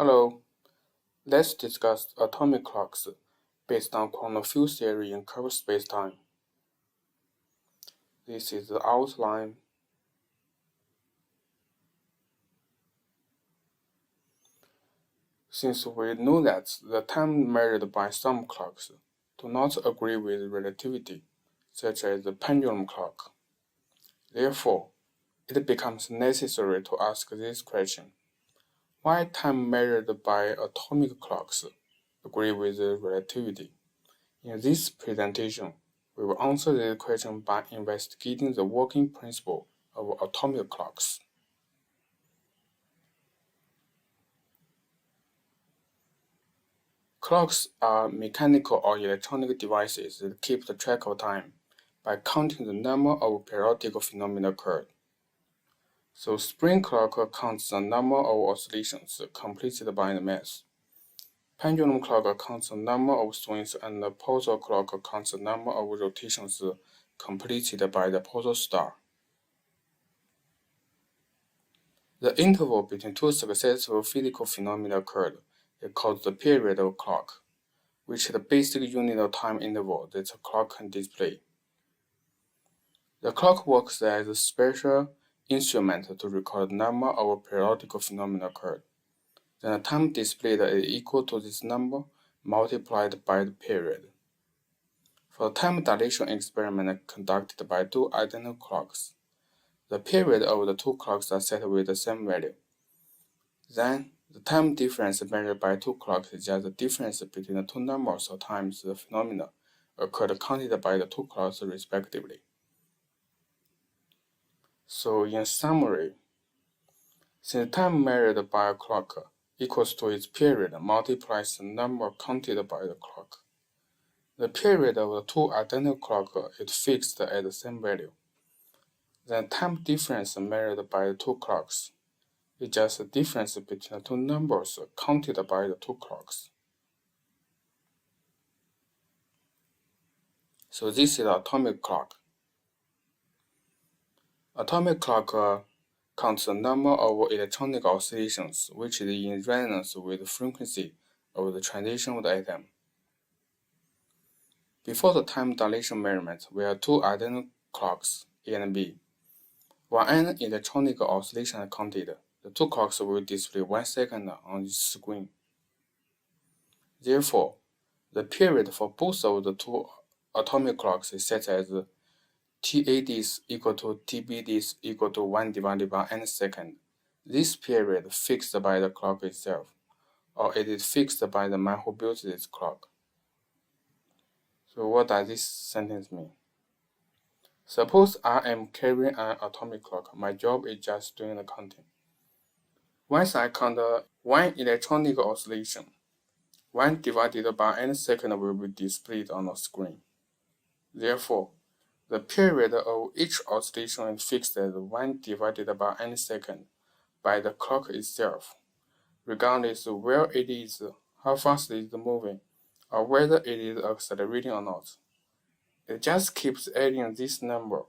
Hello, let's discuss atomic clocks based on quantum field theory in curved spacetime. This is the outline. Since we know that the time measured by some clocks do not agree with relativity, such as the pendulum clock, therefore, it becomes necessary to ask this question: why time measured by atomic clocks agree with relativity? In this presentation, we will answer this question by investigating the working principle of atomic clocks. Clocks are mechanical or electronic devices that keep the track of time by counting the number of periodic phenomena occurred. So spring clock counts the number of oscillations completed by the mass. Pendulum clock counts the number of swings, and the pulsar clock counts the number of rotations completed by the pulsar star. The interval between two successive physical phenomena occurred is called the period of clock, which is the basic unit of time interval that a clock can display. The clock works as a special instrument to record the number of periodic phenomena occurred. Then the time displayed is equal to this number multiplied by the period. For the time dilation experiment conducted by two identical clocks, the period of the two clocks are set with the same value. Then, the time difference measured by two clocks is just the difference between the two numbers of times the phenomena occurred counted by the two clocks respectively. So, in summary, since time measured by a clock equals to its period multiplies the number counted by the clock, the period of the two identical clocks is fixed at the same value. Then time difference measured by the two clocks is just the difference between the two numbers counted by the two clocks. So this is atomic clock. Atomic clock counts the number of electronic oscillations which is in resonance with the frequency of the transition of the atom. Before the time dilation measurement, we have two identical clocks, A and B. When an electronic oscillation is counted, the two clocks will display 1 second on each screen. Therefore, the period for both of the two atomic clocks is set as TADs equal to TBDs equal to 1 divided by n second. This period fixed by the clock itself, or it is fixed by the man who built this clock. So what does this sentence mean? Suppose I am carrying an atomic clock. My job is just doing the counting. Once I count one electronic oscillation, 1 divided by n second will be displayed on the screen. Therefore, the period of each oscillation is fixed as 1 divided by n second by the clock itself, regardless of where it is, how fast it is moving, or whether it is accelerating or not. It just keeps adding this number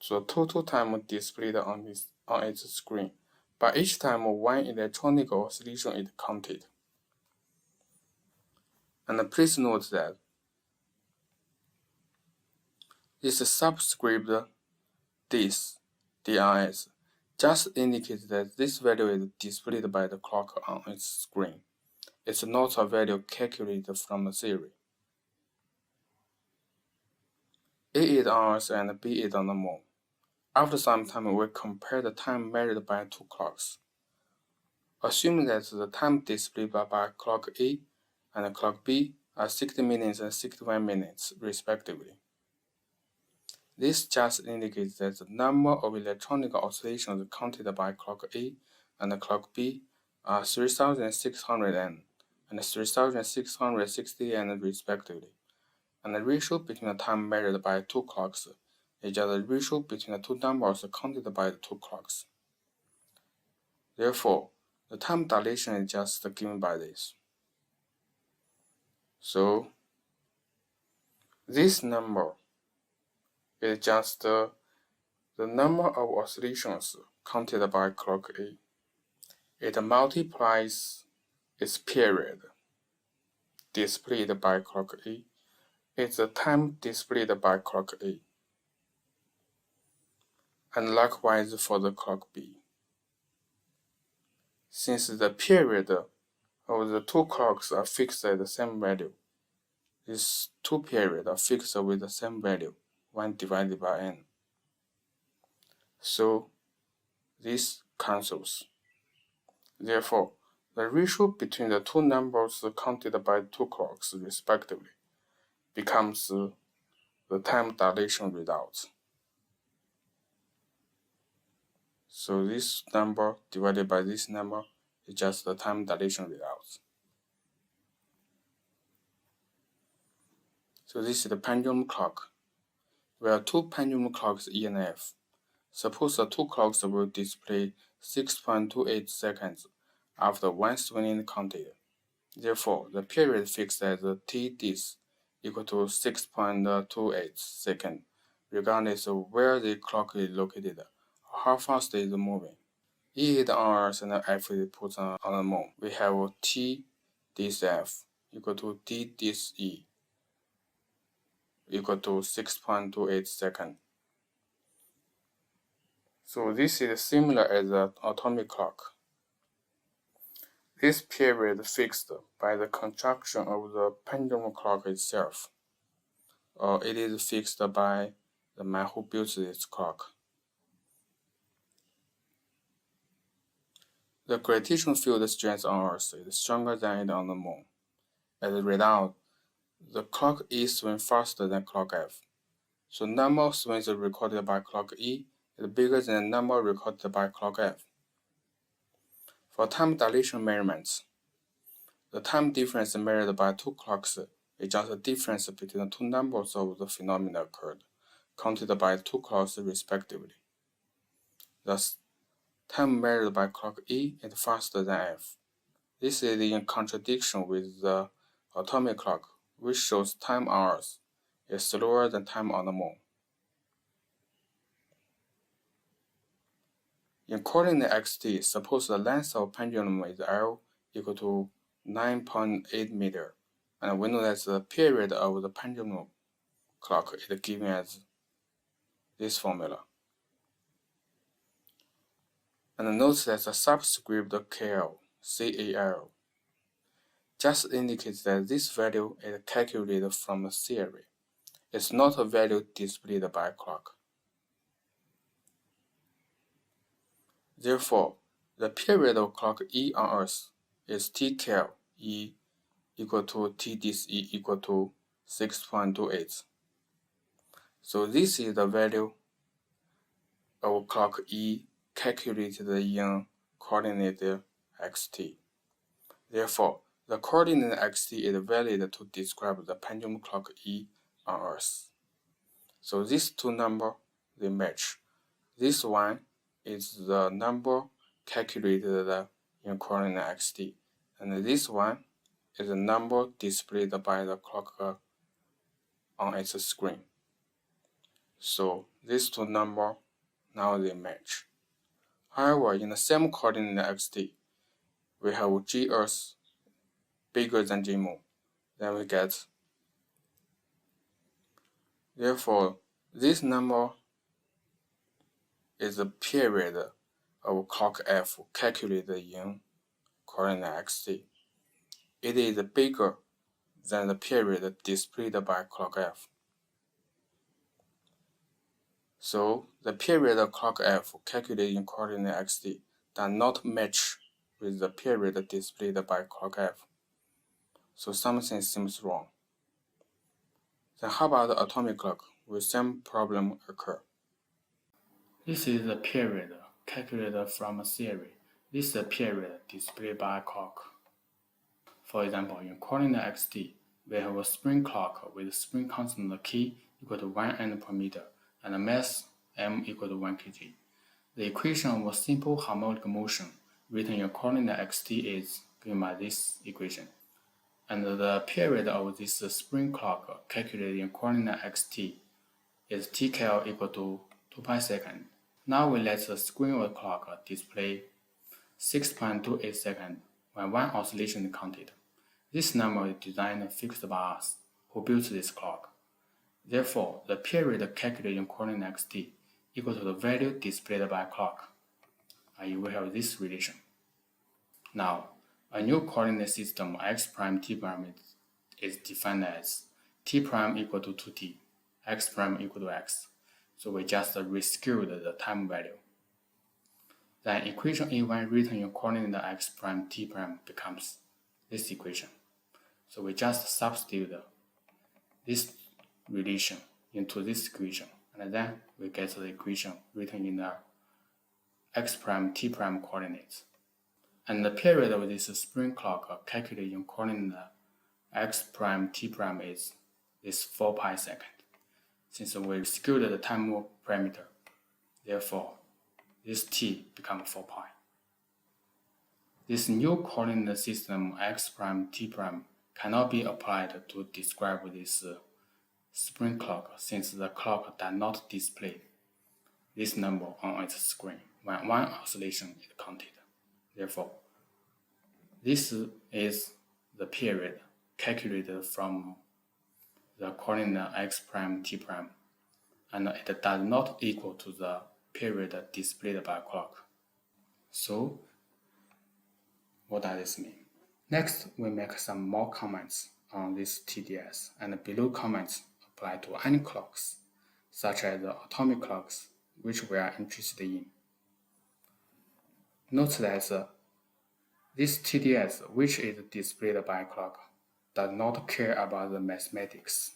to the total time displayed on its screen, but each time one electronic oscillation is counted. And please note that this subscript DIS just indicates that this value is displayed by the clock on its screen. It's not a value calculated from the theory. A is on Earth and B is on the Moon. After some time, we compare the time measured by two clocks. Assuming that the time displayed by clock A and clock B are 60 minutes and 61 minutes, respectively. This just indicates that the number of electronic oscillations counted by clock A and clock B are 3,600 and 3,660 respectively, and the ratio between the time measured by two clocks is just the ratio between the two numbers counted by the two clocks. Therefore, the time dilation is just given by this. So, this number is just the number of oscillations counted by clock A. It multiplies its period displayed by clock A is the time displayed by clock A, and likewise for the clock B. Since the period of the two clocks are fixed at the same value, these two periods are fixed with the same value, 1 divided by n. So this cancels. Therefore, the ratio between the two numbers counted by two clocks respectively becomes the time dilation result. So this number divided by this number is just the time dilation result. So this is the pendulum clock. We have two pendulum clocks E and F. Suppose the two clocks will display 6.28 seconds after one swinging counted. Therefore, the period fixed as T_dis equal to 6.28 seconds, regardless of where the clock is located or how fast it is moving. E is on Earth and F is put on the Moon. We have T_dis F equal to D_dis E equal to 6.28 seconds. So this is similar as the atomic clock. This period fixed by the construction of the pendulum clock itself, or it is fixed by the man who built this clock. The gravitational field strength on Earth is stronger than it on the Moon. As a result, the clock E swings faster than clock F. So number of swings recorded by clock E is bigger than the number recorded by clock F. For time dilation measurements, the time difference measured by two clocks is just the difference between the two numbers of the phenomena occurred, counted by two clocks respectively. Thus, time measured by clock E is faster than F. This is in contradiction with the atomic clock, which shows time on Earth is slower than time on the Moon. In coordinate xt, suppose the length of pendulum is L equal to 9.8 meters, and we know that the period of the pendulum clock is given as this formula. And note that the subscript Cal just indicates that this value is calculated from the theory. It's not a value displayed by a clock. Therefore, the period of clock E on Earth is Tcal E equal to T_dis E equal to 6.28. So this is the value of clock E calculated in coordinate xt. Therefore, the coordinate xt is valid to describe the pendulum clock E on Earth. So these two numbers, they match. This one is the number calculated in coordinate xt, and this one is the number displayed by the clock on its screen. So these two numbers, now they match. However, in the same coordinate xt, we have G Earth bigger than G Moon. Then we get, therefore, this number is the period of clock F calculated in coordinate xt. It is bigger than the period displayed by clock F. So the period of clock F calculated in coordinate xt does not match with the period displayed by clock F. So something seems wrong. Then how about the atomic clock? Will same problem occur? This is the period calculated from a theory. This is the period displayed by a clock. For example, in coordinate xt, we have a spring clock with spring constant k equal to 1 N per meter and a mass m equal to 1 kg. The equation of a simple harmonic motion written in coordinate xt is given by this equation. And the period of this spring clock calculated in coordinate xt is Tcal equal to 2 pi seconds. Now we let the screen of the clock display 6.28 seconds when one oscillation is counted. This number is designed and fixed by us, who built this clock. Therefore, the period calculated in coordinate xt equal to the value displayed by clock, i.e. we have this relation. Now, a new coordinate system x prime t prime is defined as t prime equal to 2t, x prime equal to x. So we just rescued the time value. Then equation A1 written in coordinate x prime t prime becomes this equation. So we just substitute this relation into this equation, and then we get the equation written in the x prime t prime coordinates. And the period of this spring clock calculated in coordinate x prime t prime is this 4 pi second. Since we skewed the time parameter, therefore this t becomes 4 pi. This new coordinate system x prime t prime cannot be applied to describe this spring clock, since the clock does not display this number on its screen when one oscillation is counted. Therefore, this is the period calculated from the coordinate x prime t prime, and it does not equal to the period displayed by clock. So, what does this mean? Next, we make some more comments on this TDS, and below comments apply to any clocks, such as the atomic clocks, which we are interested in. Note that this TDS, which is displayed by clock, does not care about the mathematics.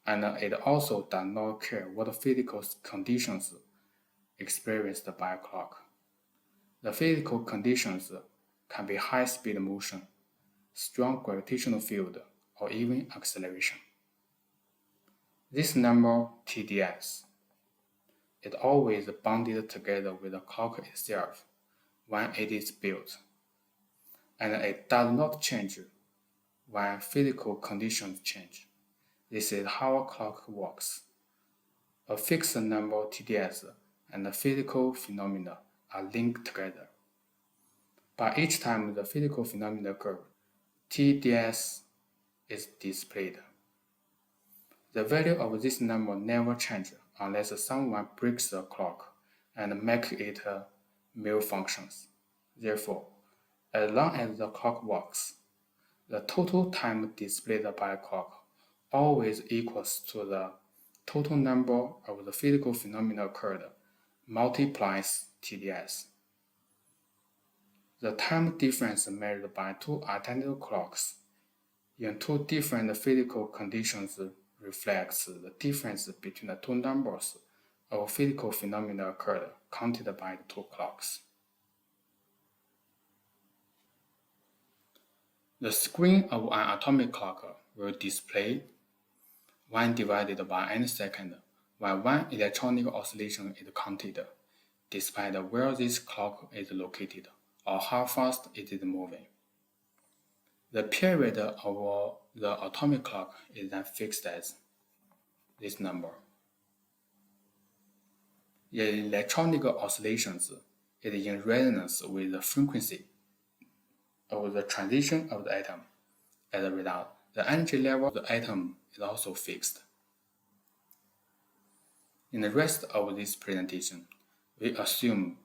And it also does not care what physical conditions experienced by a clock. The physical conditions can be high-speed motion, strong gravitational field, or even acceleration. This number TDS is always bounded together with the clock itself when it is built, and it does not change when physical conditions change. This is how a clock works. A fixed number TDS and the physical phenomena are linked together. But each time the physical phenomena occurs, TDS is displayed. The value of this number never changes unless someone breaks the clock and makes it malfunctions. Therefore, as long as the clock works, the total time displayed by a clock always equals to the total number of the physical phenomena occurred multiplies TDS. The time difference measured by two identical clocks in two different physical conditions reflects the difference between the two numbers of physical phenomena occurred counted by the two clocks. The screen of an atomic clock will display 1 divided by n second when one electronic oscillation is counted, despite where this clock is located or how fast it is moving. The period of the atomic clock is then fixed as this number. The electronic oscillations is in resonance with the frequency of the transition of the atom. As a result, the energy level of the atom is also fixed. In the rest of this presentation, we assume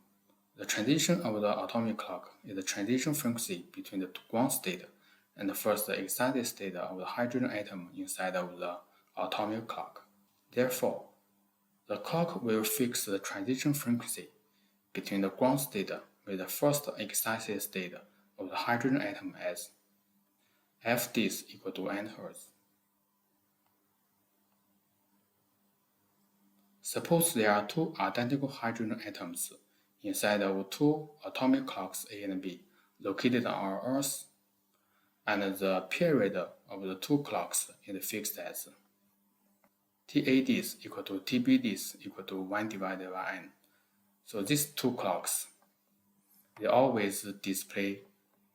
the transition of the atomic clock is the transition frequency between the ground state and the first excited state of the hydrogen atom inside of the atomic clock. Therefore, the clock will fix the transition frequency between the ground state with the first excited state of the hydrogen atom as Fds equal to n Hz. Suppose there are two identical hydrogen atoms inside of two atomic clocks A and B located on our Earth, and the period of the two clocks is fixed as TADs equal to TBDs equal to 1 divided by n. So these two clocks, they always display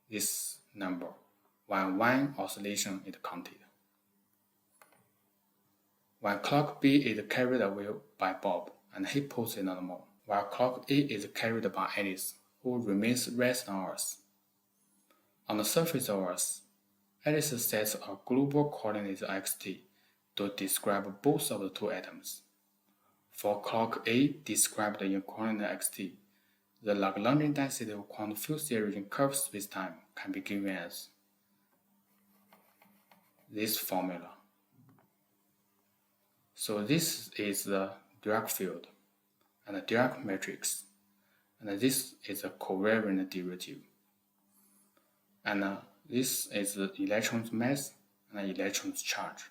this number when one oscillation is counted. When clock B is carried away by Bob and he puts it on the moon, while clock A is carried by Alice, who remains resting on Earth. On the surface of Earth, Alice sets a global coordinate xt to describe both of the two atoms. For clock A described in coordinate xt, the Lagrangian density of quantum field theory in curved spacetime can be given as this formula. So this is the Dirac field and the Dirac matrix, and this is a covariant derivative. And this is the electron's mass and the electron's charge.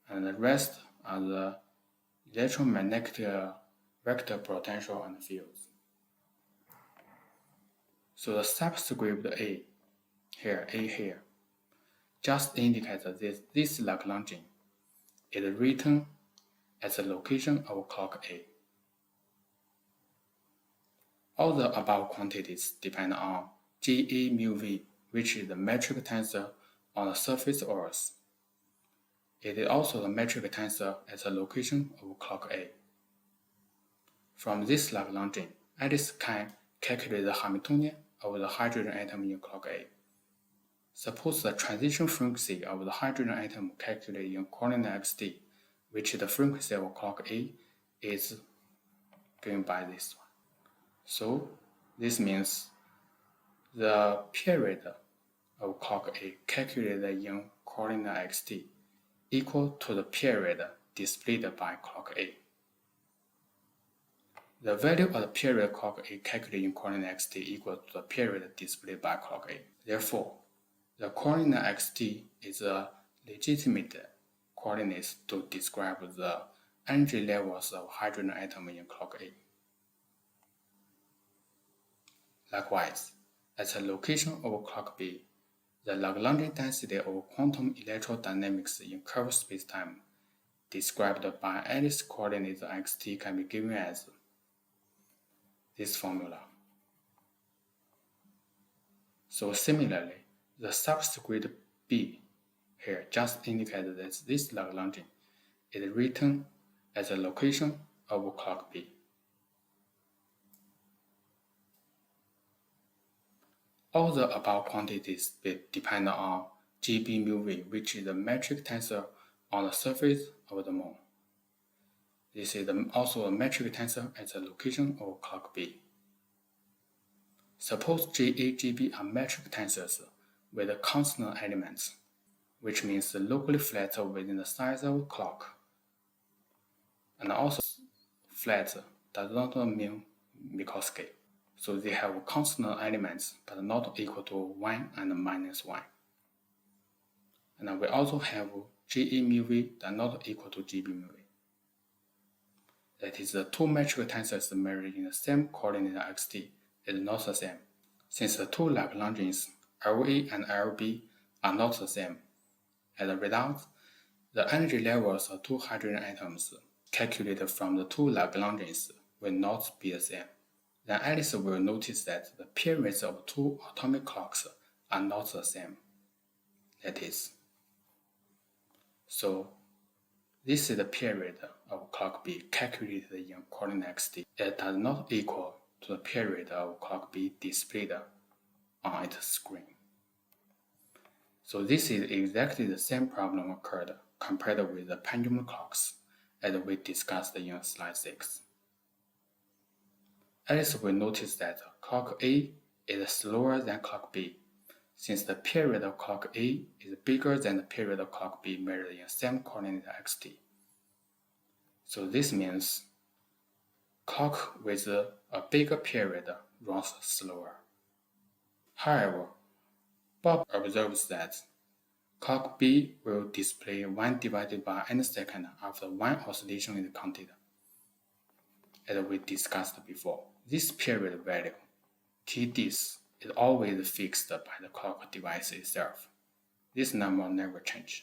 And the rest are the electromagnetic vector potential and fields. So the subscript A here, just indicates that this Lagrangian is written as the location of clock A. All the above quantities depend on Ga mu v, which is the metric tensor on the surface of Earth. It is also the metric tensor at the location of clock A. From this Lagrangian, Alice can calculate the Hamiltonian of the hydrogen atom in clock A. Suppose the transition frequency of the hydrogen atom calculated in coordinate xt, which is the frequency of clock A, is given by this one. So this means the period of clock A calculated in coordinate xt equal to the period displayed by clock A. The value of the period clock A calculated in coordinate xt equal to the period displayed by clock A. Therefore, the coordinate xt is a legitimate coordinate to describe the energy levels of hydrogen atom in clock A. Likewise, at the location of clock B, the Lagrangian density of quantum electrodynamics in curved spacetime, described by Alice coordinate xt, can be given as this formula. So similarly, the subscript B here just indicates that this Lagrangian is written as the location of clock B. All the above quantities depend on Gb mu v, which is the metric tensor on the surface of the Moon. This is also a metric tensor at the location of clock B. Suppose Ga, Gb are metric tensors with constant elements, which means locally flat within the size of a clock. And also flat does not mean Minkowski. So they have constant elements but not equal to 1 and minus 1. And we also have Ga mu v that not equal to Gb mu v. That is, the two metric tensors measured in the same coordinate xt is not the same, since the two Lagrangians La and Lb are not the same. As a result, the energy levels of two hydrogen atoms calculated from the two Lagrangians will not be the same. Then Alice will notice that the periods of two atomic clocks are not the same. That is, so this is the period of clock B calculated in coordinate xt. It does not equal to the period of clock B displayed on its screen. So this is exactly the same problem occurred compared with the pendulum clocks as we discussed in slide 6. Alice will notice that clock A is slower than clock B, since the period of clock A is bigger than the period of clock B measured in same coordinate xt. So this means clock with a bigger period runs slower. However, Bob observes that clock B will display 1 divided by n second after one oscillation is counted. As we discussed before, this period value, Tds, is always fixed by the clock device itself. This number never changes.